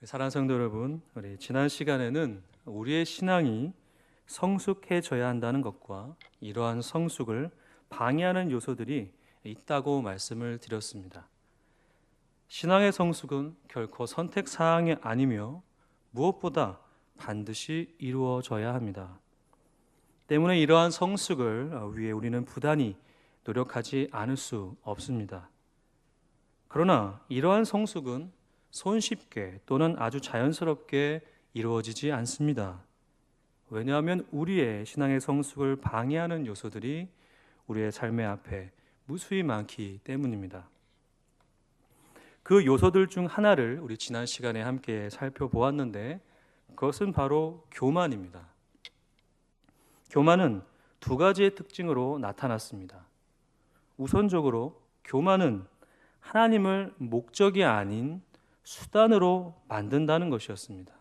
사랑하는 성도 여러분, 우리 지난 시간에는 우리의 신앙이 성숙해져야 한다는 것과 이러한 성숙을 방해하는 요소들이 있다고 말씀을 드렸습니다. 신앙의 성숙은 결코 선택 사항이 아니며 무엇보다 반드시 이루어져야 합니다. 때문에 이러한 성숙을 위해 우리는 부단히 노력하지 않을 수 없습니다. 그러나 이러한 성숙은 손쉽게 또는 아주 자연스럽게 이루어지지 않습니다. 왜냐하면 우리의 신앙의 성숙을 방해하는 요소들이 우리의 삶의 앞에 무수히 많기 때문입니다. 그 요소들 중 하나를 우리 지난 시간에 함께 살펴보았는데 그것은 바로 교만입니다. 교만은 두 가지의 특징으로 나타났습니다. 우선적으로 교만은 하나님을 목적이 아닌 수단으로 만든다는 것이었습니다.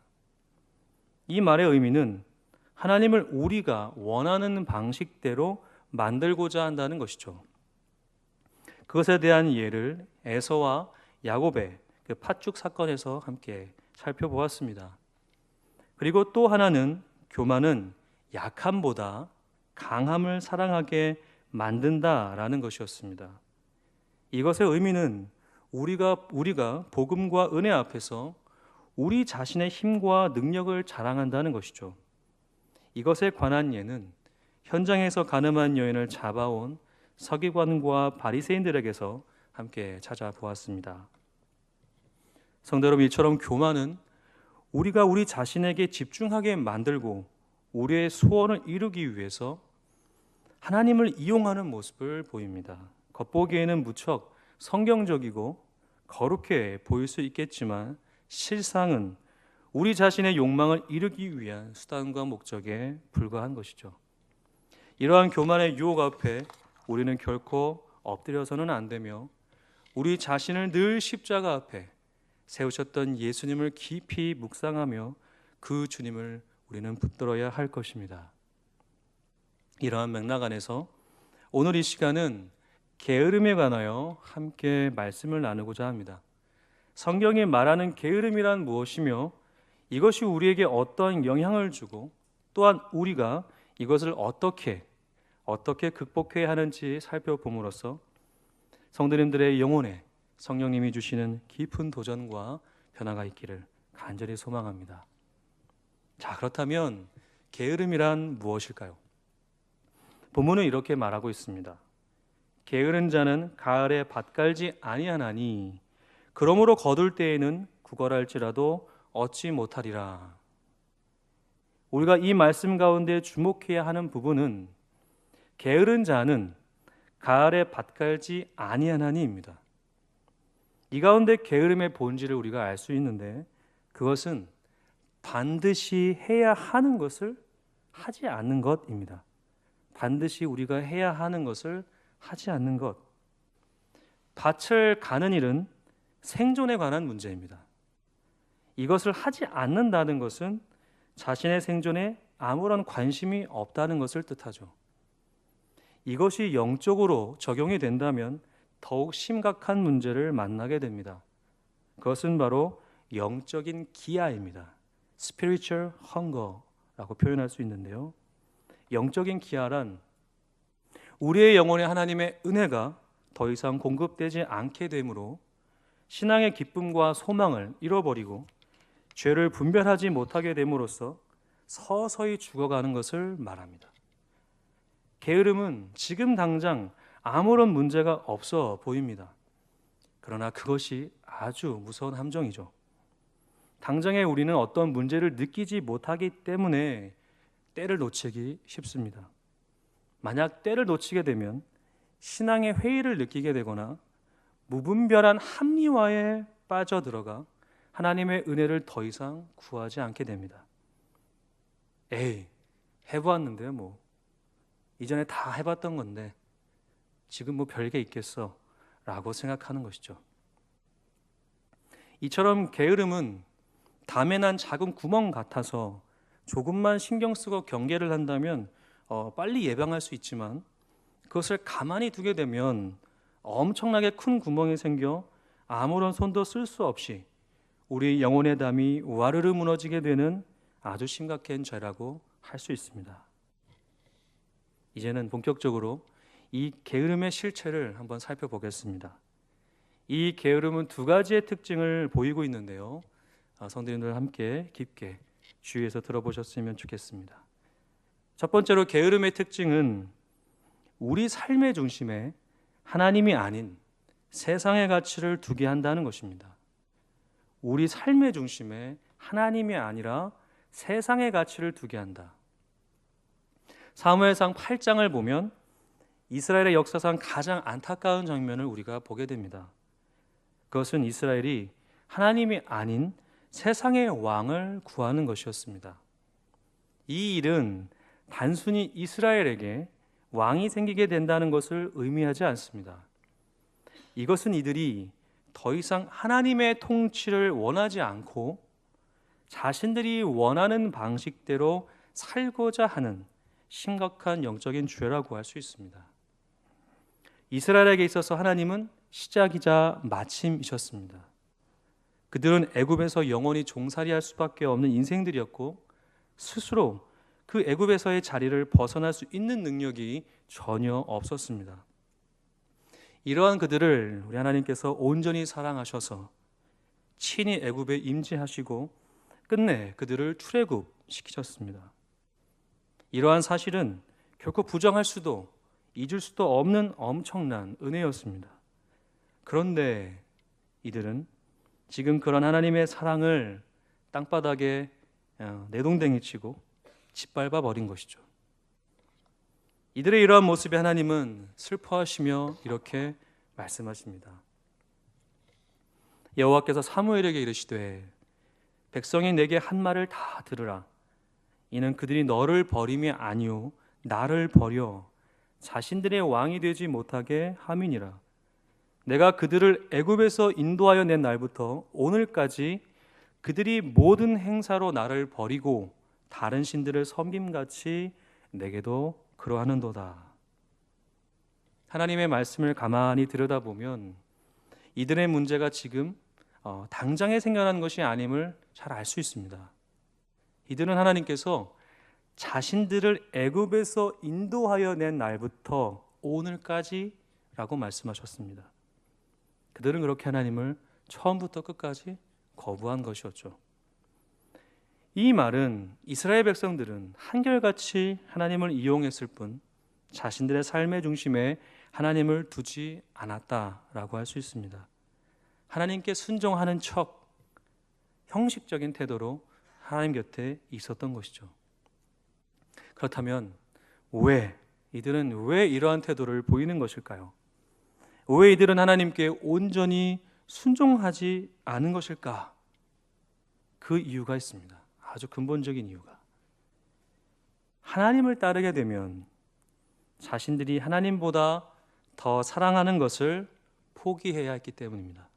이 말의 의미는 하나님을 우리가 원하는 방식대로 만들고자 한다는 것이죠. 그것에 대한 예를 에서와 야곱의 그 팥죽 사건에서 함께 살펴보았습니다. 그리고 또 하나는 교만은 약함보다 강함을 사랑하게 만든다라는 것이었습니다. 이것의 의미는 우리가 복음과 은혜 앞에서 우리 자신의 힘과 능력을 자랑한다는 것이죠. 이것에 관한 예는 현장에서 간음한 여인을 잡아온 서기관과 바리새인들에게서 함께 찾아보았습니다. 성도 여러분, 이처럼 교만은 우리가 우리 자신에게 집중하게 만들고 우리의 소원을 이루기 위해서 하나님을 이용하는 모습을 보입니다. 겉보기에는 무척 성경적이고 거룩해 보일 수 있겠지만 실상은 우리 자신의 욕망을 이루기 위한 수단과 목적에 불과한 것이죠. 이러한 교만의 유혹 앞에 우리는 결코 엎드려서는 안 되며 우리 자신을 늘 십자가 앞에 세우셨던 예수님을 깊이 묵상하며 그 주님을 우리는 붙들어야 할 것입니다. 이러한 맥락 안에서 오늘 이 시간은 게으름에 관하여 함께 말씀을 나누고자 합니다. 성경이 말하는 게으름이란 무엇이며 이것이 우리에게 어떤 영향을 주고 또한 우리가 이것을 어떻게 극복해야 하는지 살펴봄으로써 성도님들의 영혼에 성령님이 주시는 깊은 도전과 변화가 있기를 간절히 소망합니다. 자, 그렇다면 게으름이란 무엇일까요? 본문은 이렇게 말하고 있습니다. 게으른 자는 가을에 밭 갈지 아니하나니 그러므로 거둘 때에는 구걸할지라도 얻지 못하리라. 우리가 이 말씀 가운데 주목해야 하는 부분은 게으른 자는 가을에 밭 갈지 아니하나니입니다. 이 가운데 게으름의 본질을 우리가 알 수 있는데 그것은 반드시 해야 하는 것을 하지 않는 것입니다. 반드시 우리가 해야 하는 것을 하지 않는 것. 밭을 가는 일은 생존에 관한 문제입니다. 이것을 하지 않는다는 것은 자신의 생존에 아무런 관심이 없다는 것을 뜻하죠. 이것이 영적으로 적용이 된다면 더욱 심각한 문제를 만나게 됩니다. 그것은 바로 영적인 기아입니다. Spiritual hunger라고 표현할 수 있는데요. 영적인 기아란 우리의 영혼에 하나님의 은혜가 더 이상 공급되지 않게 되므로 신앙의 기쁨과 소망을 잃어버리고 죄를 분별하지 못하게 됨으로써 서서히 죽어가는 것을 말합니다. 게으름은 지금 당장 아무런 문제가 없어 보입니다. 그러나 그것이 아주 무서운 함정이죠. 당장에 우리는 어떤 문제를 느끼지 못하기 때문에 때를 놓치기 쉽습니다. 만약 때를 놓치게 되면 신앙의 회의를 느끼게 되거나 무분별한 합리화에 빠져들어가 하나님의 은혜를 더 이상 구하지 않게 됩니다. 에이, 해보았는데 뭐 이전에 다 해봤던 건데 지금 뭐 별게 있겠어 라고 생각하는 것이죠. 이처럼 게으름은 담에 난 작은 구멍 같아서 조금만 신경 쓰고 경계를 한다면 빨리 예방할 수 있지만 그것을 가만히 두게 되면 엄청나게 큰 구멍이 생겨 아무런 손도 쓸 수 없이 우리 영혼의 담이 와르르 무너지게 되는 아주 심각한 죄라고 할 수 있습니다. 이제는 본격적으로 이 게으름의 실체를 한번 살펴보겠습니다. 이 게으름은 두 가지의 특징을 보이고 있는데요. 성도님들 함께 깊게 주의해서 들어보셨으면 좋겠습니다. 첫 번째로 게으름의 특징은 우리 삶의 중심에 하나님이 아닌 세상의 가치를 두게 한다는 것입니다. 우리 삶의 중심에 하나님이 아니라 세상의 가치를 두게 한다. 사무엘상 8장을 보면 이스라엘의 역사상 가장 안타까운 장면을 우리가 보게 됩니다. 그것은 이스라엘이 하나님이 아닌 세상의 왕을 구하는 것이었습니다. 이 일은 단순히 이스라엘에게 왕이 생기게 된다는 것을 의미하지 않습니다. 이것은 이들이 더 이상 하나님의 통치를 원하지 않고 자신들이 원하는 방식대로 살고자 하는 심각한 영적인 죄라고 할 수 있습니다. 이스라엘에게 있어서 하나님은 시작이자 마침이셨습니다. 그들은 애굽에서 영원히 종살이할 수밖에 없는 인생들이었고 스스로 그 애굽에서의 자리를 벗어날 수 있는 능력이 전혀 없었습니다. 이러한 그들을 우리 하나님께서 온전히 사랑하셔서 친히 애굽에 임재하시고 끝내 그들을 출애굽시키셨습니다. 이러한 사실은 결코 부정할 수도 잊을 수도 없는 엄청난 은혜였습니다. 그런데 이들은 지금 그런 하나님의 사랑을 땅바닥에 내동댕이 치고 짓밟아 버린 것이죠. 이들의 이러한 모습에 하나님은 슬퍼하시며 이렇게 말씀하십니다. 여호와께서 사무엘에게 이르시되 백성이 내게 한 말을 다 들으라. 이는 그들이 너를 버림이 아니요 나를 버려 자신들의 왕이 되지 못하게 함이니라. 내가 그들을 애굽에서 인도하여 낸 날부터 오늘까지 그들이 모든 행사로 나를 버리고 다른 신들을 섬김같이 내게도 그러하는도다. 하나님의 말씀을 가만히 들여다보면 이들의 문제가 지금 당장에 생겨난 것이 아님을 잘 알 수 있습니다. 이들은 하나님께서 자신들을 애굽에서 인도하여 낸 날부터 오늘까지라고 말씀하셨습니다. 그들은 그렇게 하나님을 처음부터 끝까지 거부한 것이었죠. 이 말은 이스라엘 백성들은 한결같이 하나님을 이용했을 뿐 자신들의 삶의 중심에 하나님을 두지 않았다라고 할 수 있습니다. 하나님께 순종하는 척 형식적인 태도로 하나님 곁에 있었던 것이죠. 그렇다면 이들은 왜 이러한 태도를 보이는 것일까요? 왜 이들은 하나님께 온전히 순종하지 않은 것일까? 그 이유가 있습니다. 아주 근본적인 이유가. 하나님을 따르게 되면 자신들이 하나님보다 더 사랑하는 것을 포기해야 했기 때문입니다.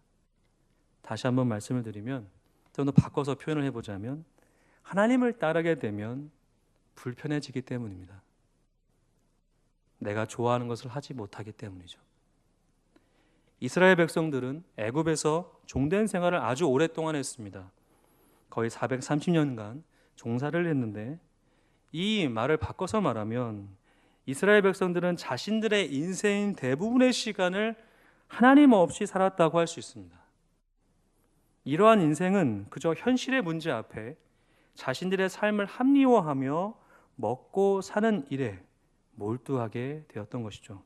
다시 한번 말씀을 드리면 좀 더 바꿔서 표현을 해보자면 하나님을 따르게 되면 불편해지기 때문입니다. 내가 좋아하는 것을 하지 못하기 때문이죠. 이스라엘 백성들은 애굽에서 종된 생활을 아주 오랫동안 했습니다. 거의 430년간 종사를 했는데 이 말을 바꿔서 말하면 이스라엘 백성들은 자신들의 인생 대부분의 시간을 하나님 없이 살았다고 할 수 있습니다. 이러한 인생은 그저 현실의 문제 앞에 자신들의 삶을 합리화하며 먹고 사는 일에 몰두하게 되었던 것이죠.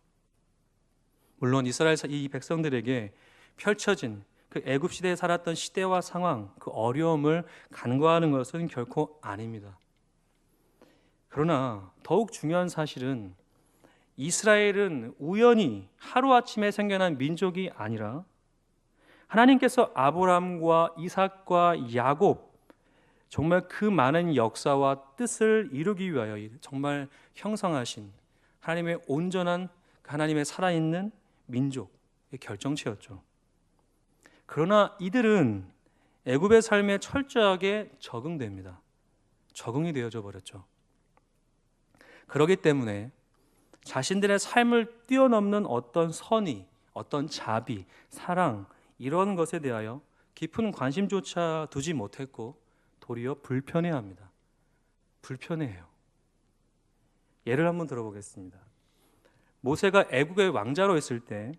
물론 이스라엘 이 백성들에게 펼쳐진 그 애굽 시대에 살았던 시대와 상황, 그 어려움을 간과하는 것은 결코 아닙니다. 그러나 더욱 중요한 사실은 이스라엘은 우연히 하루아침에 생겨난 민족이 아니라 하나님께서 아브라함과 이삭과 야곱 정말 그 많은 역사와 뜻을 이루기 위하여 정말 형성하신 하나님의 온전한 하나님의 살아있는 민족의 결정체였죠. 그러나 이들은 애굽의 삶에 철저하게 적응됩니다. 적응이 되어져 버렸죠. 그렇기 때문에 자신들의 삶을 뛰어넘는 어떤 선의, 어떤 자비, 사랑 이런 것에 대하여 깊은 관심조차 두지 못했고 도리어 불편해합니다. 불편해해요. 예를 한번 들어보겠습니다. 모세가 애국의 왕자로 있을 때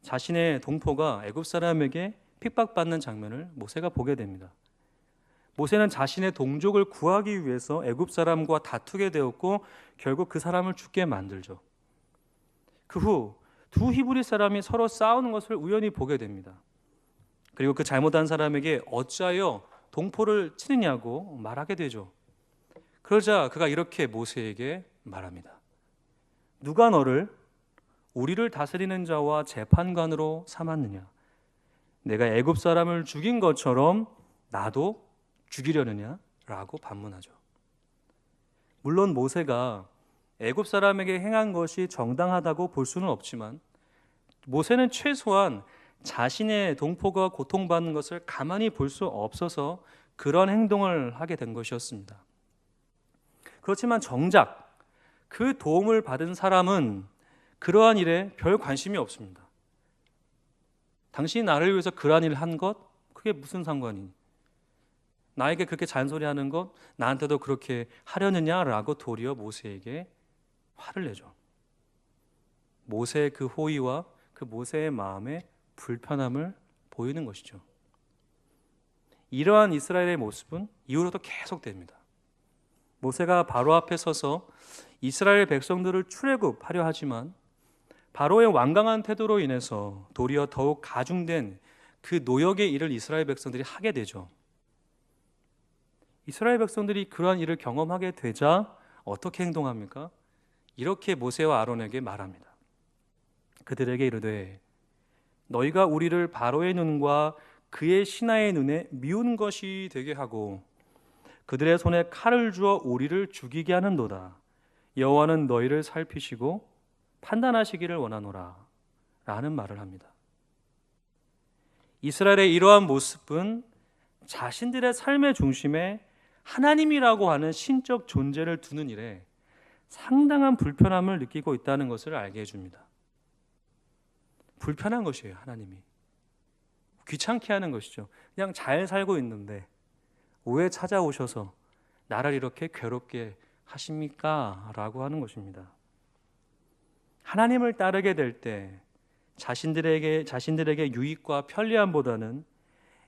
자신의 동포가 애굽 사람에게 핍박받는 장면을 모세가 보게 됩니다. 모세는 자신의 동족을 구하기 위해서 애굽 사람과 다투게 되었고 결국 그 사람을 죽게 만들죠. 그 후 두 히브리 사람이 서로 싸우는 것을 우연히 보게 됩니다. 그리고 그 잘못한 사람에게 어찌하여 동포를 치느냐고 말하게 되죠. 그러자 그가 이렇게 모세에게 말합니다. 누가 너를 우리를 다스리는 자와 재판관으로 삼았느냐? 내가 애굽 사람을 죽인 것처럼 나도 죽이려느냐? 라고 반문하죠. 물론 모세가 애굽 사람에게 행한 것이 정당하다고 볼 수는 없지만 모세는 최소한 자신의 동포가 고통받는 것을 가만히 볼 수 없어서 그런 행동을 하게 된 것이었습니다. 그렇지만 정작 그 도움을 받은 사람은 그러한 일에 별 관심이 없습니다. 당신이 나를 위해서 그러한 일을 한 것? 그게 무슨 상관이니? 나에게 그렇게 잔소리하는 것? 나한테도 그렇게 하려느냐라고 도리어 모세에게 화를 내죠. 모세의 그 호의와 그 모세의 마음에 불편함을 보이는 것이죠. 이러한 이스라엘의 모습은 이후로도 계속됩니다. 모세가 바로 앞에 서서 이스라엘 백성들을 출애굽하려 하지만 바로의 완강한 태도로 인해서 도리어 더욱 가중된 그 노역의 일을 이스라엘 백성들이 하게 되죠. 이스라엘 백성들이 그러한 일을 경험하게 되자 어떻게 행동합니까? 이렇게 모세와 아론에게 말합니다. 그들에게 이르되 너희가 우리를 바로의 눈과 그의 신하의 눈에 미운 것이 되게 하고 그들의 손에 칼을 주어 우리를 죽이게 하는도다. 여호와는 너희를 살피시고 판단하시기를 원하노라 라는 말을 합니다. 이스라엘의 이러한 모습은 자신들의 삶의 중심에 하나님이라고 하는 신적 존재를 두는 일에 상당한 불편함을 느끼고 있다는 것을 알게 해줍니다. 불편한 것이에요. 하나님이 귀찮게 하는 것이죠. 그냥 잘 살고 있는데 왜 찾아오셔서 나를 이렇게 괴롭게 하십니까? 라고 하는 것입니다. 하나님을 따르게 될 때 자신들에게 유익과 편리함보다는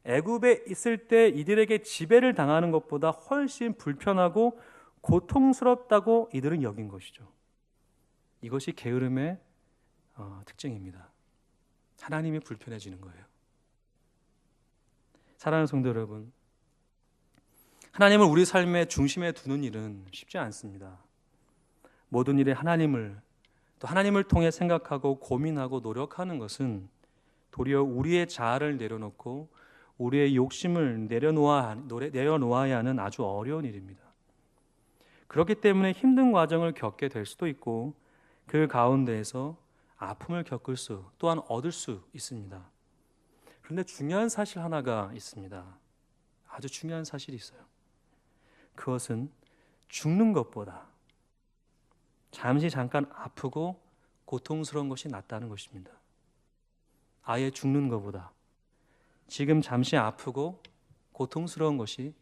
애굽에 있을 때 이들에게 지배를 당하는 것보다 훨씬 불편하고 고통스럽다고 이들은 여긴 것이죠. 이것이 게으름의 특징입니다. 하나님이 불편해지는 거예요. 사랑하는 성도 여러분, 하나님을 우리 삶의 중심에 두는 일은 쉽지 않습니다. 모든 일에 하나님을 또 하나님을 통해 생각하고 고민하고 노력하는 것은 도리어 우리의 자아를 내려놓고 우리의 욕심을 내려놓아야 하는 아주 어려운 일입니다. 그렇기 때문에 힘든 과정을 겪게 될 수도 있고 그 가운데에서 아픔을 겪을 수 또한 얻을 수 있습니다. 그런데 중요한 사실 하나가 있습니다. 아주 중요한 사실이 있어요. 그것은 죽는 것보다 잠깐 아프고 고통스러운 것이 낫다는 것입니다. 아예 죽는 것보다 지금 잠시 아프고 고통스러운 것이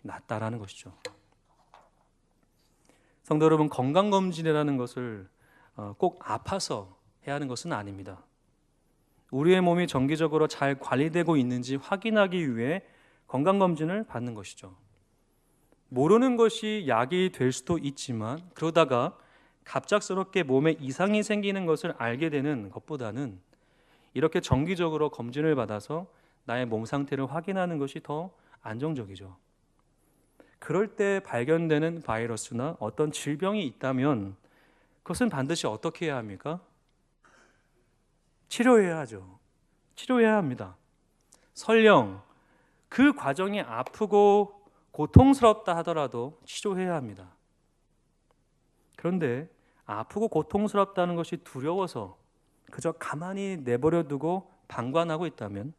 낫다라는 것이죠. 성도 여러분, 건강검진이라는 것을 꼭 아파서 해야 하는 것은 아닙니다. 우리의 몸이 정기적으로 잘 관리되고 있는지 확인하기 위해 건강검진을 받는 것이죠. 모르는 것이 약이 될 수도 있지만 그러다가 갑작스럽게 몸에 이상이 생기는 것을 알게 되는 것보다는 이렇게 정기적으로 검진을 받아서 나의 몸 상태를 확인하는 것이 더 안정적이죠. 그럴 때 발견되는 바이러스나 어떤 질병이 있다면 그것은 반드시 어떻게 해야 합니까? 치료해야 하죠. 치료해야 합니다. 설령 그 과정이 아프고 고통스럽다 하더라도 치료해야 합니다. 그런데 아프고 고통스럽다는 것이 두려워서 그저 가만히 내버려 두고 방관하고 있다면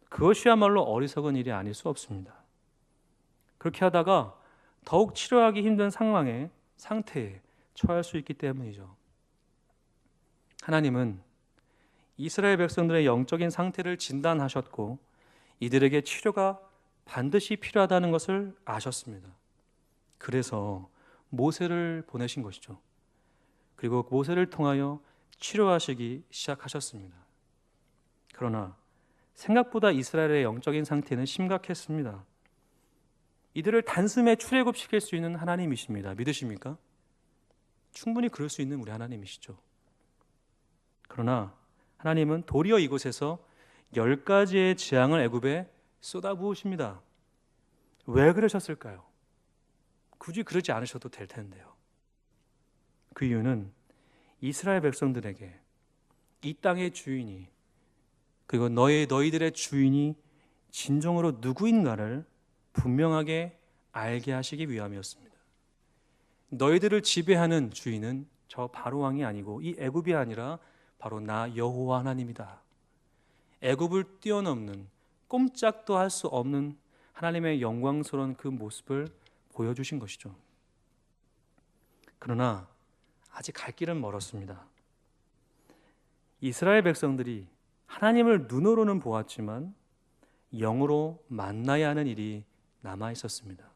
그것이야말로 어리석은 일이 아닐 수 없습니다. 그렇게 하다가 더욱 치료하기 힘든 상태에 처할 수 있기 때문이죠. 하나님은 이스라엘 백성들의 영적인 상태를 진단하셨고 이들에게 치료가 반드시 필요하다는 것을 아셨습니다. 그래서 모세를 보내신 것이죠. 그리고 모세를 통하여 치료하시기 시작하셨습니다. 그러나 생각보다 이스라엘의 영적인 상태는 심각했습니다. 이들을 단숨에 출애굽시킬 수 있는 하나님이십니다. 믿으십니까? 충분히 그럴 수 있는 우리 하나님이시죠. 그러나 하나님은 도리어 이곳에서 10가지의 재앙을 애굽에 쏟아부으십니다. 왜 그러셨을까요? 굳이 그러지 않으셔도 될 텐데요. 그 이유는 이스라엘 백성들에게 이 땅의 주인이, 그리고 너희들의 주인이 진정으로 누구인가를 분명하게 알게 하시기 위함이었습니다. 너희들을 지배하는 주인은 저 바로왕이 아니고 이 애굽이 아니라 바로 나 여호와 하나님이다. 애굽을 뛰어넘는, 꼼짝도 할 수 없는 하나님의 영광스러운 그 모습을 보여주신 것이죠. 그러나 아직 갈 길은 멀었습니다. 이스라엘 백성들이 하나님을 눈으로는 보았지만 영으로 만나야 하는 일이 남아 있었습니다.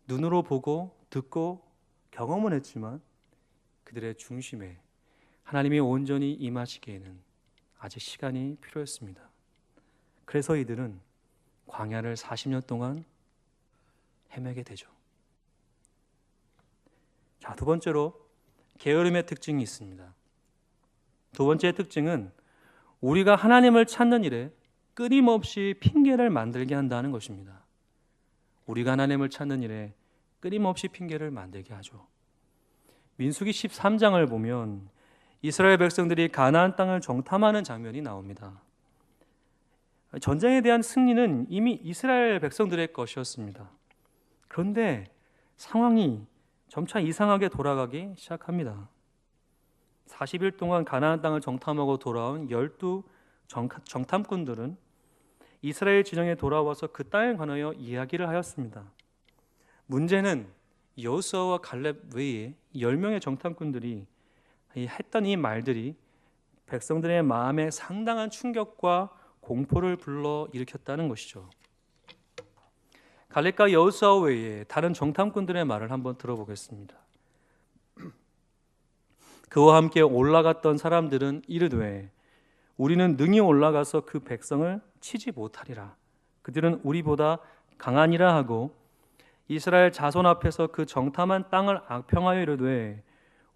눈으로 보고 듣고 경험은 했지만 그들의 중심에 하나님이 온전히 임하시기에는 아직 시간이 필요했습니다. 그래서 이들은 광야를 40년 동안 헤매게 되죠. 자, 두 번째로 게으름의 특징이 있습니다. 두 번째 특징은 우리가 하나님을 찾는 일에 끊임없이 핑계를 만들게 한다는 것입니다. 우리가 하나님을 찾는 일에 끊임없이 핑계를 만들게 하죠. 민수기 13장을 보면 이스라엘 백성들이 가나안 땅을 정탐하는 장면이 나옵니다. 전쟁에 대한 승리는 이미 이스라엘 백성들의 것이었습니다. 그런데 상황이 점차 이상하게 돌아가기 시작합니다. 40일 동안 가나안 땅을 정탐하고 돌아온 12 정탐꾼들은 이스라엘 진영에 돌아와서 그 땅에 관하여 이야기를 하였습니다. 문제는 여호수아와 갈렙 외에 10명의 정탐꾼들이 했던 이 말들이 백성들의 마음에 상당한 충격과 공포를 불러일으켰다는 것이죠. 갈렙과 여호수아 외에 다른 정탐꾼들의 말을 한번 들어보겠습니다. 그와 함께 올라갔던 사람들은 이르되 우리는 능히 올라가서 그 백성을 치지 못하리라. 그들은 우리보다 강하니라 하고 이스라엘 자손 앞에서 그 정탐한 땅을 악평하여 이르되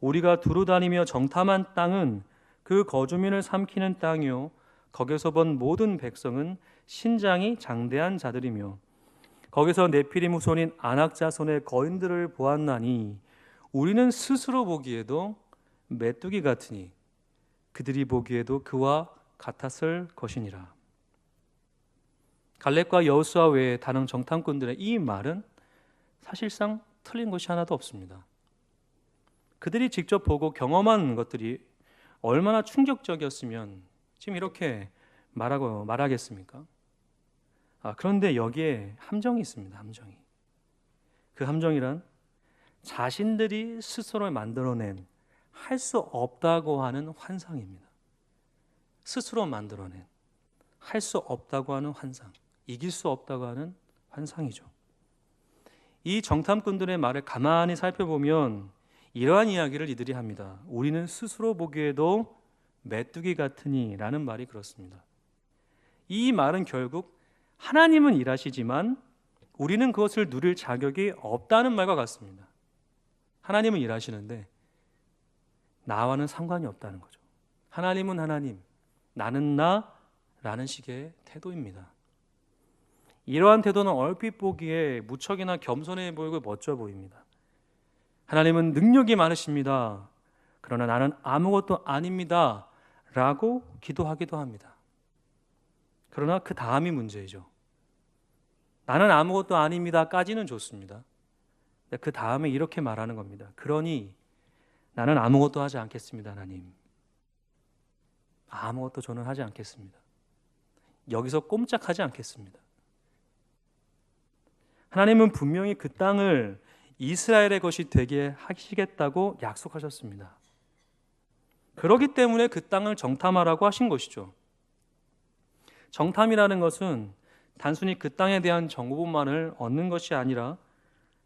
우리가 두루 다니며 정탐한 땅은 그 거주민을 삼키는 땅이요 거기서 본 모든 백성은 신장이 장대한 자들이며 거기서 네피림 후손인 아낙 자손의 거인들을 보았나니 우리는 스스로 보기에도 메뚜기 같으니 그들이 보기에도 그와 같았을 것이니라. 갈렙과 여호수아 외에 다른 정탐꾼들의 이 말은 사실상 틀린 것이 하나도 없습니다. 그들이 직접 보고 경험한 것들이 얼마나 충격적이었으면 지금 이렇게 말하겠습니까? 그런데 여기에 함정이 있습니다. 함정이. 그 함정이란 자신들이 스스로 만들어낸 할 수 없다고 하는 환상입니다. 스스로 만들어낸 할 수 없다고 하는 환상, 이길 수 없다고 하는 환상이죠. 이 정탐꾼들의 말을 가만히 살펴보면 이러한 이야기를 이들이 합니다. 우리는 스스로 보기에도 메뚜기 같으니 라는 말이 그렇습니다. 이 말은 결국 하나님은 일하시지만 우리는 그것을 누릴 자격이 없다는 말과 같습니다. 하나님은 일하시는데 나와는 상관이 없다는 거죠. 하나님은 하나님, 나는 나라는 식의 태도입니다. 이러한 태도는 얼핏 보기에 무척이나 겸손해 보이고 멋져 보입니다. 하나님은 능력이 많으십니다. 그러나 나는 아무것도 아닙니다. 라고 기도하기도 합니다. 그러나 그 다음이 문제이죠. 나는 아무것도 아닙니다까지는 좋습니다. 그 다음에 이렇게 말하는 겁니다. 그러니 나는 아무것도 하지 않겠습니다, 하나님. 아무것도 저는 하지 않겠습니다. 여기서 꼼짝하지 않겠습니다. 하나님은 분명히 그 땅을 이스라엘의 것이 되게 하시겠다고 약속하셨습니다. 그렇기 때문에 그 땅을 정탐하라고 하신 것이죠. 정탐이라는 것은 단순히 그 땅에 대한 정보만을 얻는 것이 아니라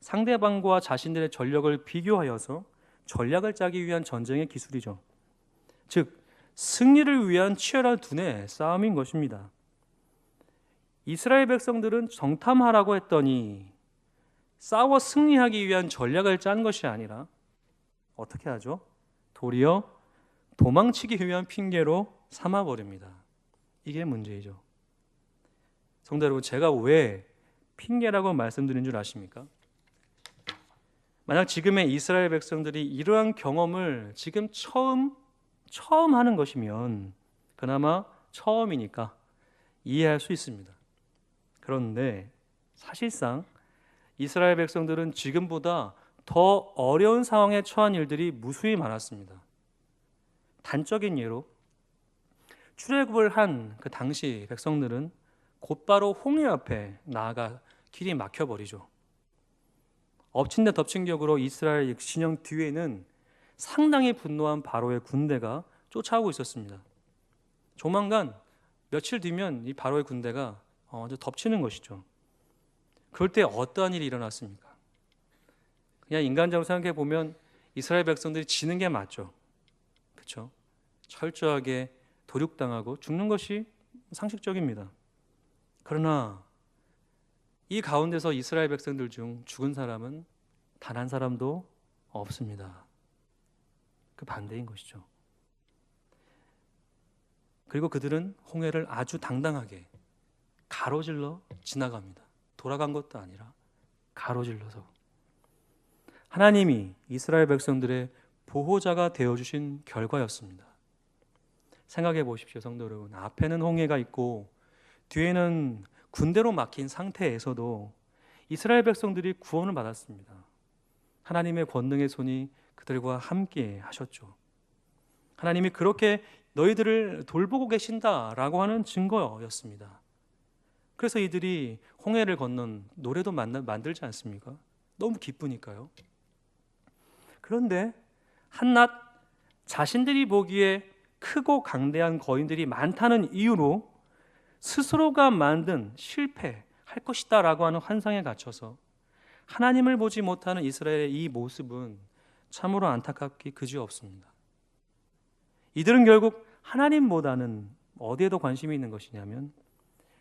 상대방과 자신들의 전력을 비교하여서 전략을 짜기 위한 전쟁의 기술이죠. 즉, 승리를 위한 치열한 두뇌 싸움인 것입니다. 이스라엘 백성들은 정탐하라고 했더니 싸워 승리하기 위한 전략을 짠 것이 아니라 어떻게 하죠? 도리어 도망치기 위한 핑계로 삼아버립니다. 이게 문제이죠. 성도 여러분, 제가 왜 핑계라고 말씀드린 줄 아십니까? 만약 지금의 이스라엘 백성들이 이러한 경험을 지금 처음 하는 것이면 그나마 처음이니까 이해할 수 있습니다. 그런데 사실상 이스라엘 백성들은 지금보다 더 어려운 상황에 처한 일들이 무수히 많았습니다. 단적인 예로 출애굽을 한 그 당시 백성들은 곧바로 홍해 앞에 나아가 길이 막혀버리죠. 엎친 데 덮친 격으로 이스라엘 진영 뒤에는 상당히 분노한 바로의 군대가 쫓아오고 있었습니다. 조만간 며칠 뒤면 이 바로의 군대가 덮치는 것이죠. 그럴 때 어떠한 일이 일어났습니까? 그냥 인간적으로 생각해 보면 이스라엘 백성들이 지는 게 맞죠. 그렇죠? 철저하게 도륙당하고 죽는 것이 상식적입니다. 그러나 이 가운데서 이스라엘 백성들 중 죽은 사람은 단 한 사람도 없습니다. 그 반대인 것이죠. 그리고 그들은 홍해를 아주 당당하게 가로질러 지나갑니다. 돌아간 것도 아니라 가로질러서. 하나님이 이스라엘 백성들의 보호자가 되어주신 결과였습니다. 생각해 보십시오, 성도 여러분. 앞에는 홍해가 있고 뒤에는 군대로 막힌 상태에서도 이스라엘 백성들이 구원을 받았습니다. 하나님의 권능의 손이 그들과 함께 하셨죠. 하나님이 그렇게 너희들을 돌보고 계신다라고 하는 증거였습니다. 그래서 이들이 홍해를 건넌 노래도 만들지 않습니까? 너무 기쁘니까요. 그런데 한낱 자신들이 보기에 크고 강대한 거인들이 많다는 이유로 스스로가 만든 실패할 것이다 라고 하는 환상에 갇혀서 하나님을 보지 못하는 이스라엘의 이 모습은 참으로 안타깝기 그지없습니다. 이들은 결국 하나님보다는 어디에 더 관심이 있는 것이냐면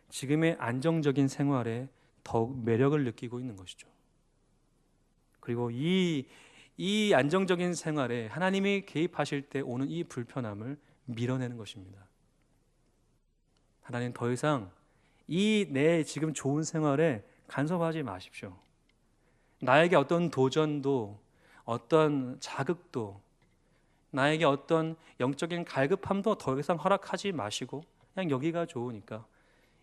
지금의 안정적인 생활에 더욱 매력을 느끼고 있는 것이죠. 그리고 이 안정적인 생활에 하나님이 개입하실 때 오는 이 불편함을 밀어내는 것입니다. 하나님 더 이상 이 내 지금 좋은 생활에 간섭하지 마십시오. 나에게 어떤 도전도 어떤 자극도 나에게 어떤 영적인 갈급함도 더 이상 허락하지 마시고 그냥 여기가 좋으니까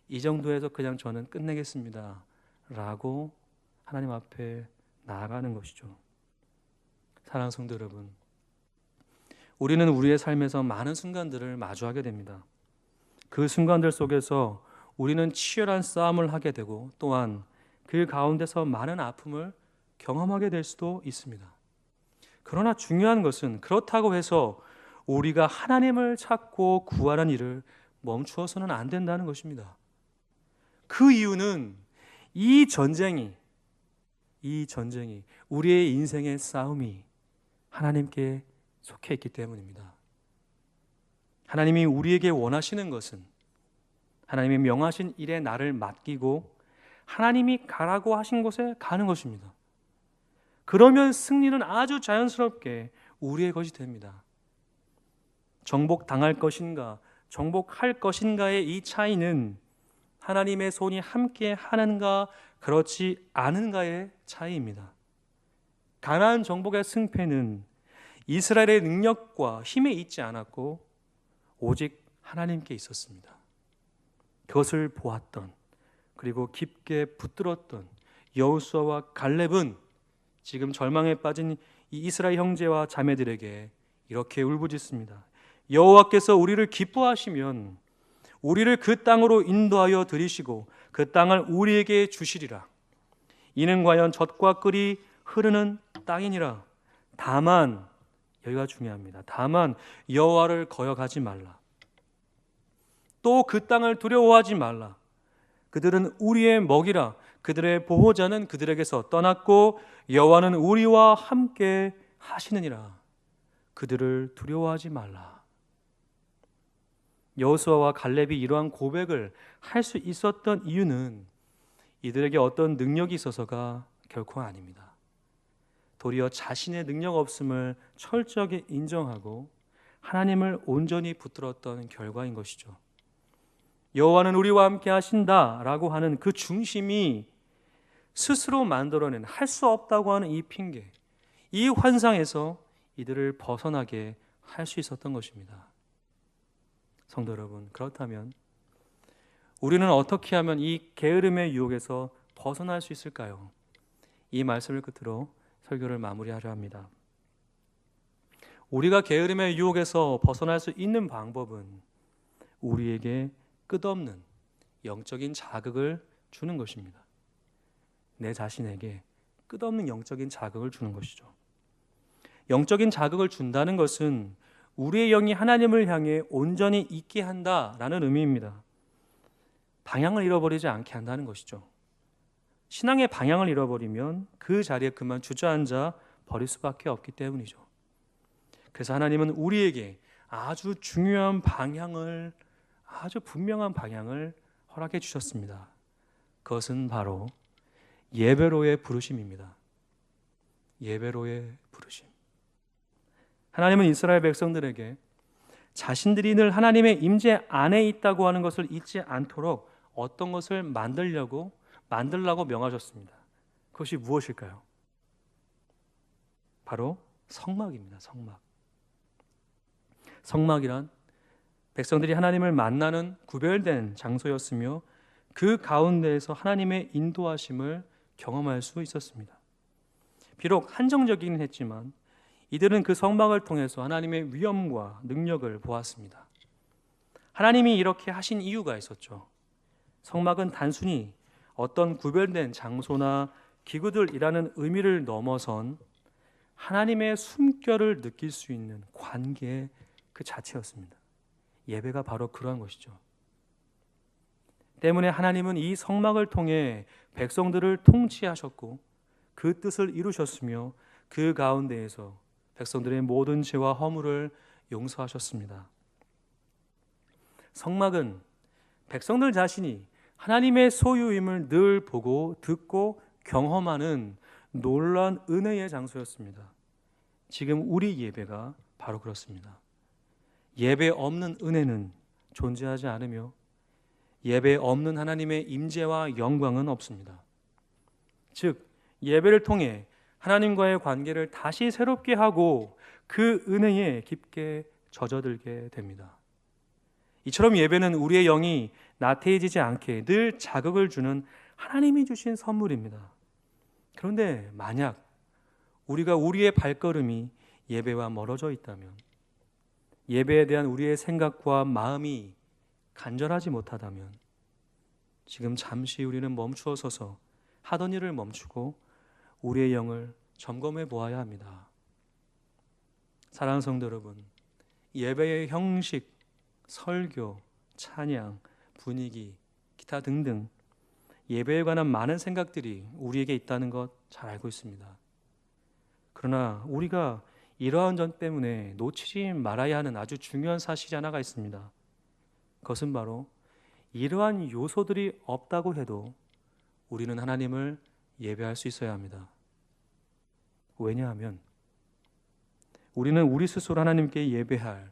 이 정도에서 그냥 저는 끝내겠습니다 라고 하나님 앞에 나아가는 것이죠. 사랑하는 성도 여러분, 우리는 우리의 삶에서 많은 순간들을 마주하게 됩니다. 그 순간들 속에서 우리는 치열한 싸움을 하게 되고 또한 그 가운데서 많은 아픔을 경험하게 될 수도 있습니다. 그러나 중요한 것은 그렇다고 해서 우리가 하나님을 찾고 구하는 일을 멈추어서는 안 된다는 것입니다. 그 이유는 이 전쟁이 우리의 인생의 싸움이 하나님께 속해 있기 때문입니다. 하나님이 우리에게 원하시는 것은 하나님이 명하신 일에 나를 맡기고 하나님이 가라고 하신 곳에 가는 것입니다. 그러면 승리는 아주 자연스럽게 우리의 것이 됩니다. 정복당할 것인가 정복할 것인가의 이 차이는 하나님의 손이 함께 하는가 그렇지 않은가의 차이입니다. 가나안 정복의 승패는 이스라엘의 능력과 힘에 있지 않았고 오직 하나님께 있었습니다. 그것을 보았던 그리고 깊게 붙들었던 여호수아와 갈렙은 지금 절망에 빠진 이 이스라엘 형제와 자매들에게 이렇게 울부짖습니다. 여호와께서 우리를 기뻐하시면 우리를 그 땅으로 인도하여 들이시고 그 땅을 우리에게 주시리라. 이는 과연 젖과 꿀이 흐르는 땅이니라. 다만 여기가 중요합니다. 다만 여호와를 거역하지 말라. 또 그 땅을 두려워하지 말라. 그들은 우리의 먹이라. 그들의 보호자는 그들에게서 떠났고 여호와는 우리와 함께 하시느니라. 그들을 두려워하지 말라. 여호수아와 갈렙이 이러한 고백을 할 수 있었던 이유는 이들에게 어떤 능력이 있어서가 결코 아닙니다. 도리어 자신의 능력 없음을 철저하게 인정하고 하나님을 온전히 붙들었던 결과인 것이죠. 여호와는 우리와 함께 하신다라고 하는 그 중심이 스스로 만들어낸 할 수 없다고 하는 이 핑계, 이 환상에서 이들을 벗어나게 할 수 있었던 것입니다. 성도 여러분, 그렇다면 우리는 어떻게 하면 이 게으름의 유혹에서 벗어날 수 있을까요? 이 말씀을 끝으로 설교를 마무리하려 합니다. 우리가 게으름의 유혹에서 벗어날 수 있는 방법은 우리에게 끝없는 영적인 자극을 주는 것입니다. 내 자신에게 끝없는 영적인 자극을 주는 것이죠. 영적인 자극을 준다는 것은 우리의 영이 하나님을 향해 온전히 있게 한다라는 의미입니다. 방향을 잃어버리지 않게 한다는 것이죠. 신앙의 방향을 잃어버리면 그 자리에 그만 주저앉아 버릴 수밖에 없기 때문이죠. 그래서 하나님은 우리에게 아주 중요한 방향을, 아주 분명한 방향을 허락해 주셨습니다. 그것은 바로 예배로의 부르심입니다. 예배로의 부르심. 하나님은 이스라엘 백성들에게 자신들이 늘 하나님의 임재 안에 있다고 하는 것을 잊지 않도록 어떤 것을 만들라고 명하셨습니다. 그것이 무엇일까요? 바로 성막입니다. 성막. 성막이란 백성들이 하나님을 만나는 구별된 장소였으며 그 가운데에서 하나님의 인도하심을 경험할 수 있었습니다. 비록 한정적이긴 했지만 이들은 그 성막을 통해서 하나님의 위엄과 능력을 보았습니다. 하나님이 이렇게 하신 이유가 있었죠. 성막은 단순히 어떤 구별된 장소나 기구들이라는 의미를 넘어선 하나님의 숨결을 느낄 수 있는 관계 그 자체였습니다. 예배가 바로 그러한 것이죠. 때문에 하나님은 이 성막을 통해 백성들을 통치하셨고 그 뜻을 이루셨으며 그 가운데에서 백성들의 모든 죄와 허물을 용서하셨습니다. 성막은 백성들 자신이 하나님의 소유임을 늘 보고 듣고 경험하는 놀라운 은혜의 장소였습니다. 지금 우리 예배가 바로 그렇습니다. 예배 없는 은혜는 존재하지 않으며 예배 없는 하나님의 임재와 영광은 없습니다. 즉 예배를 통해 하나님과의 관계를 다시 새롭게 하고 그 은혜에 깊게 젖어들게 됩니다. 이처럼 예배는 우리의 영이 나태해지지 않게 늘 자극을 주는 하나님이 주신 선물입니다. 그런데 만약 우리가 우리의 발걸음이 예배와 멀어져 있다면, 예배에 대한 우리의 생각과 마음이 간절하지 못하다면 지금 잠시 우리는 멈추어 서서 하던 일을 멈추고 우리의 영을 점검해 보아야 합니다. 사랑하는 성도 여러분, 예배의 형식, 설교, 찬양, 분위기, 기타 등등 예배에 관한 많은 생각들이 우리에게 있다는 것 잘 알고 있습니다. 그러나 우리가 이러한 점 때문에 놓치지 말아야 하는 아주 중요한 사실이 하나가 있습니다. 그것은 바로 이러한 요소들이 없다고 해도 우리는 하나님을 예배할 수 있어야 합니다. 왜냐하면 우리는 우리 스스로 하나님께 예배할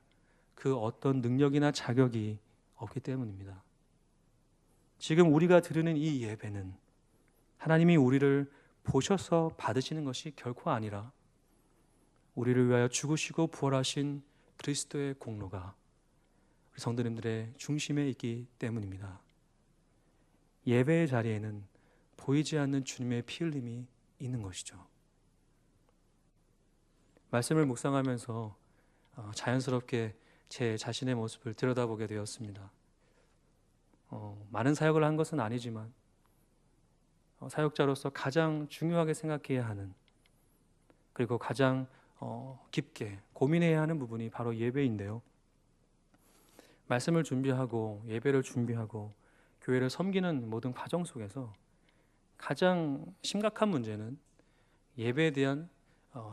그 어떤 능력이나 자격이 없기 때문입니다. 지금 우리가 드리는 이 예배는 하나님이 우리를 보셔서 받으시는 것이 결코 아니라 우리를 위하여 죽으시고 부활하신 그리스도의 공로가 우리 성도님들의 중심에 있기 때문입니다. 예배의 자리에는 보이지 않는 주님의 피 흘림이 있는 것이죠. 말씀을 묵상하면서 자연스럽게 제 자신의 모습을 들여다보게 되었습니다. 많은 사역을 한 것은 아니지만 사역자로서 가장 중요하게 생각해야 하는, 그리고 가장 깊게 고민해야 하는 부분이 바로 예배인데요. 말씀을 준비하고 예배를 준비하고 교회를 섬기는 모든 과정 속에서 가장 심각한 문제는 예배에 대한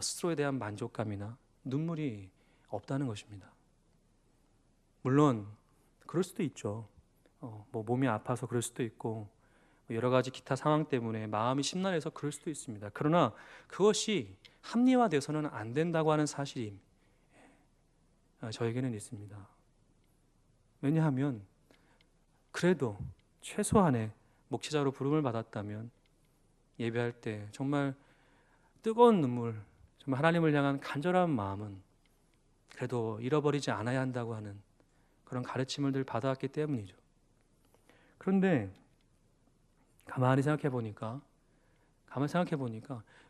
스스로에 대한 만족감이나 눈물이 없다는 것입니다. 물론 그럴 수도 있죠. 뭐 몸이 아파서 그럴 수도 있고 여러 가지 기타 상황 때문에 마음이 심란해서 그럴 수도 있습니다. 그러나 그것이 합리화돼서는 안 된다고 하는 사실이 저에게는 있습니다. 왜냐하면 그래도 최소한의 목회자로 부름을 받았다면 예배할 때 정말 뜨거운 눈물, 정말 하나님을 향한 간절한 마음은 그래도 잃어버리지 않아야 한다고 하는 그런 가르침을 늘 받아왔기 때문이죠. 그런데 가만히 생각해 보니까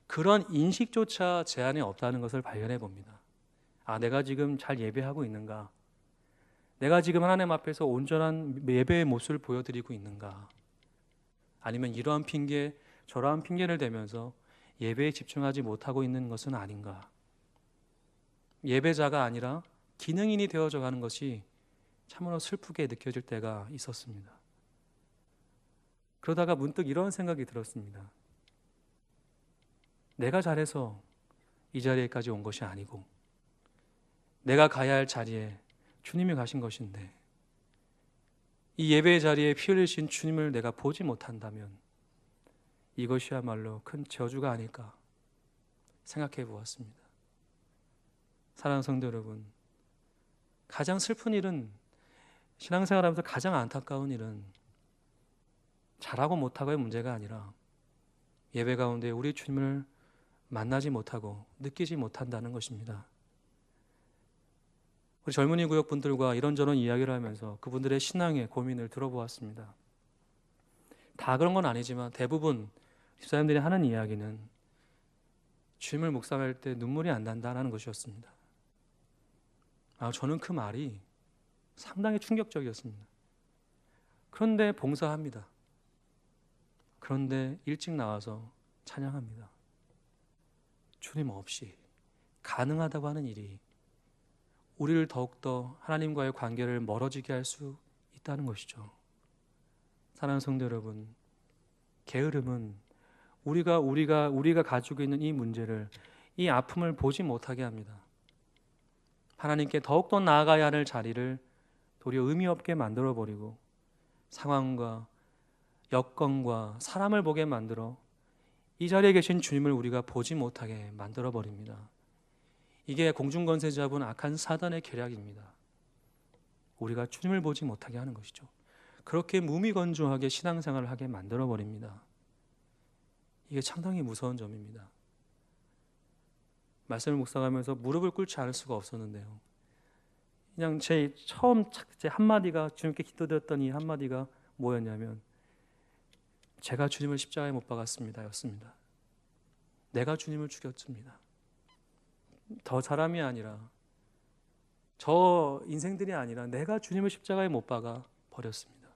그런 인식조차 제 안에 없다는 것을 발견해 봅니다. 내가 지금 잘 예배하고 있는가? 내가 지금 하나님 앞에서 온전한 예배의 모습을 보여드리고 있는가? 아니면 이러한 핑계, 저러한 핑계를 대면서 예배에 집중하지 못하고 있는 것은 아닌가? 예배자가 아니라 기능인이 되어져 가는 것이 참으로 슬프게 느껴질 때가 있었습니다. 그러다가 문득 이런 생각이 들었습니다. 내가 잘해서 이 자리에까지 온 것이 아니고 내가 가야 할 자리에 주님이 가신 것인데 이 예배의 자리에 피 흘리신 주님을 내가 보지 못한다면 이것이야말로 큰 저주가 아닐까 생각해 보았습니다. 사랑하는 성도 여러분, 가장 슬픈 일은, 신앙생활하면서 가장 안타까운 일은 잘하고 못하고의 문제가 아니라 예배 가운데 우리 주님을 만나지 못하고 느끼지 못한다는 것입니다. 우리 젊은이 구역 분들과 이런저런 이야기를 하면서 그분들의 신앙의 고민을 들어보았습니다. 다 그런 건 아니지만 대부분 집사님들이 하는 이야기는 주님을 묵상할 때 눈물이 안 난다는 것이었습니다. 저는 그 말이 상당히 충격적이었습니다. 그런데 봉사합니다. 그런데 일찍 나와서 찬양합니다. 주님 없이 가능하다고 하는 일이 우리를 더욱더 하나님과의 관계를 멀어지게 할 수 있다는 것이죠. 사랑하는 성도 여러분, 게으름은 우리가 가지고 있는 이 문제를, 이 아픔을 보지 못하게 합니다. 하나님께 더욱더 나아가야 할 자리를 도리어 의미 없게 만들어버리고 상황과 여건과 사람을 보게 만들어 이 자리에 계신 주님을 우리가 보지 못하게 만들어버립니다. 이게 공중권세 잡은 악한 사단의 계략입니다. 우리가 주님을 보지 못하게 하는 것이죠. 그렇게 무미건조하게 신앙생활을 하게 만들어버립니다. 이게 상당히 무서운 점입니다. 말씀을 묵상하면서 무릎을 꿇지 않을 수가 없었는데요. 그냥 제 한마디가, 주님께 기도드렸던 이 한마디가 뭐였냐면 제가 주님을 십자가에 못 박았습니다 였습니다. 내가 주님을 죽였습니다. 더 사람이 아니라 저 인생들이 아니라 내가 주님을 십자가에 못 박아 버렸습니다.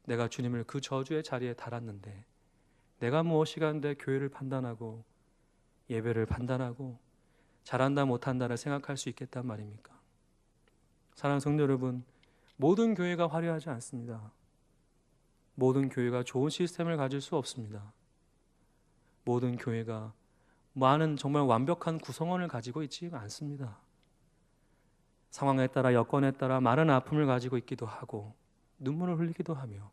내가 주님을 그 저주의 자리에 달았는데 내가 무엇이간데 교회를 판단하고 예배를 판단하고 잘한다 못한다를 생각할 수 있겠단 말입니까? 사랑하는 성도 여러분, 모든 교회가 화려하지 않습니다. 모든 교회가 좋은 시스템을 가질 수 없습니다. 모든 교회가 많은 정말 완벽한 구성원을 가지고 있지 않습니다. 상황에 따라, 여건에 따라 많은 아픔을 가지고 있기도 하고 눈물을 흘리기도 하며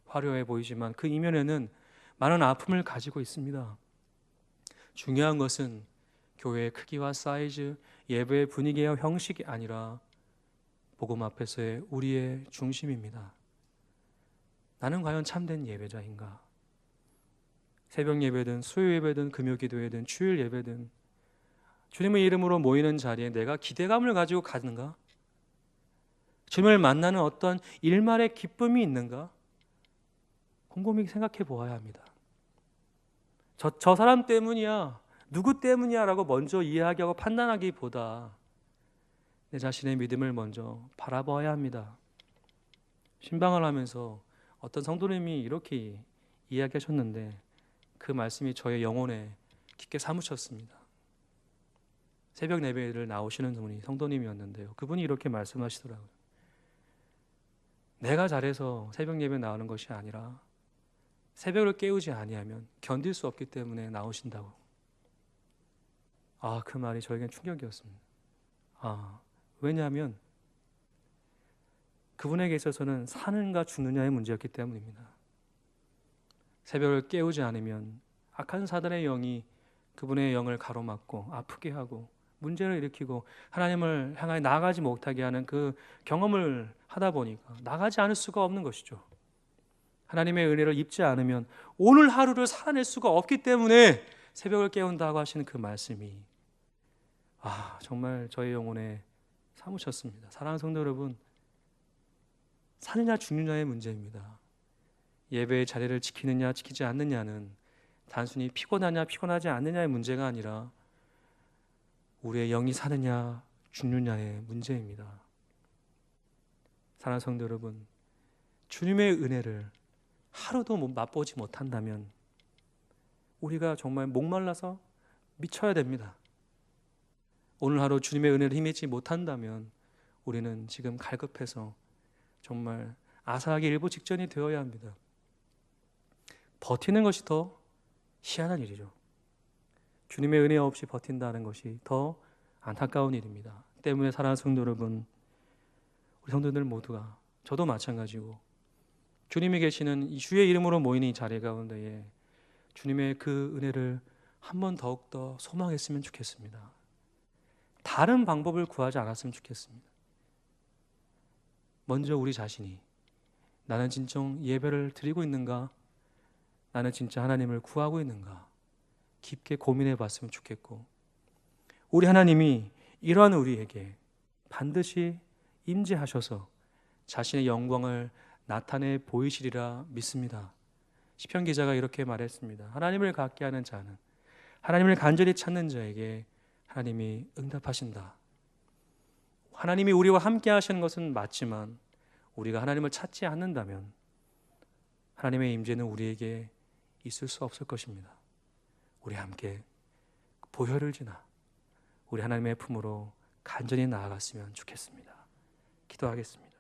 화려해 보이지만 그 이면에는 많은 아픔을 가지고 있습니다. 중요한 것은 교회의 크기와 사이즈, 예배의 분위기와 형식이 아니라 복음 앞에서의 우리의 중심입니다. 나는 과연 참된 예배자인가? 새벽 예배든 수요 예배든 금요 기도회든 주일 예배든 주님의 이름으로 모이는 자리에 내가 기대감을 가지고 가는가? 주님을 만나는 어떤 일말의 기쁨이 있는가? 곰곰이 생각해 보아야 합니다. 저 사람 때문이야, 누구 때문이야 라고 먼저 이야기하고 판단하기보다 내 자신의 믿음을 먼저 바라봐야 합니다. 신방을 하면서 어떤 성도님이 이렇게 이야기하셨는데 그 말씀이 저의 영혼에 깊게 사무쳤습니다. 새벽 예배를 나오시는 분이 성도님이었는데요. 그분이 이렇게 말씀하시더라고요. 내가 잘해서 새벽 예배 나오는 것이 아니라 새벽을 깨우지 아니하면 견딜 수 없기 때문에 나오신다고. 그 말이 저에겐 충격이었습니다. 왜냐하면 그분에게 있어서는 사는가 죽느냐의 문제였기 때문입니다. 새벽을 깨우지 않으면 악한 사단의 영이 그분의 영을 가로막고 아프게 하고 문제를 일으키고 하나님을 향하여 나아가지 못하게 하는 그 경험을 하다 보니까 나가지 않을 수가 없는 것이죠. 하나님의 은혜를 입지 않으면 오늘 하루를 살아낼 수가 없기 때문에 새벽을 깨운다고 하시는 그 말씀이 정말 저의 영혼에 사무쳤습니다. 사랑하는 성도 여러분, 사느냐 죽느냐의 문제입니다. 예배의 자리를 지키느냐 지키지 않느냐는 단순히 피곤하냐 피곤하지 않느냐의 문제가 아니라 우리의 영이 사느냐 죽느냐의 문제입니다. 사랑하는 성도 여러분, 주님의 은혜를 하루도 맛보지 못한다면 우리가 정말 목말라서 미쳐야 됩니다. 오늘 하루 주님의 은혜를 힘입지 못한다면 우리는 지금 갈급해서 정말 아사하기 일보 직전이 되어야 합니다. 버티는 것이 더 희한한 일이죠. 주님의 은혜 없이 버틴다는 것이 더 안타까운 일입니다. 때문에 사랑하는 성도 여러분, 우리 성도들 모두가 저도 마찬가지고 주님이 계시는 이 주의 이름으로 모이는 이 자리 가운데에 주님의 그 은혜를 한 번 더욱더 소망했으면 좋겠습니다. 다른 방법을 구하지 않았으면 좋겠습니다. 먼저 우리 자신이 나는 진정 예배를 드리고 있는가? 나는 진짜 하나님을 구하고 있는가? 깊게 고민해 봤으면 좋겠고, 우리 하나님이 이러한 우리에게 반드시 임재하셔서 자신의 영광을 나타내 보이시리라 믿습니다. 시편 기자가 이렇게 말했습니다. 하나님을 갖게 하는 자는, 하나님을 간절히 찾는 자에게 하나님이 응답하신다. 하나님이 우리와 함께 하시는 것은 맞지만 우리가 하나님을 찾지 않는다면 하나님의 임재는 우리에게 있을 수 없을 것입니다. 우리 함께 보혈을 지나 우리 하나님의 품으로 간절히 나아갔으면 좋겠습니다. 기도하겠습니다.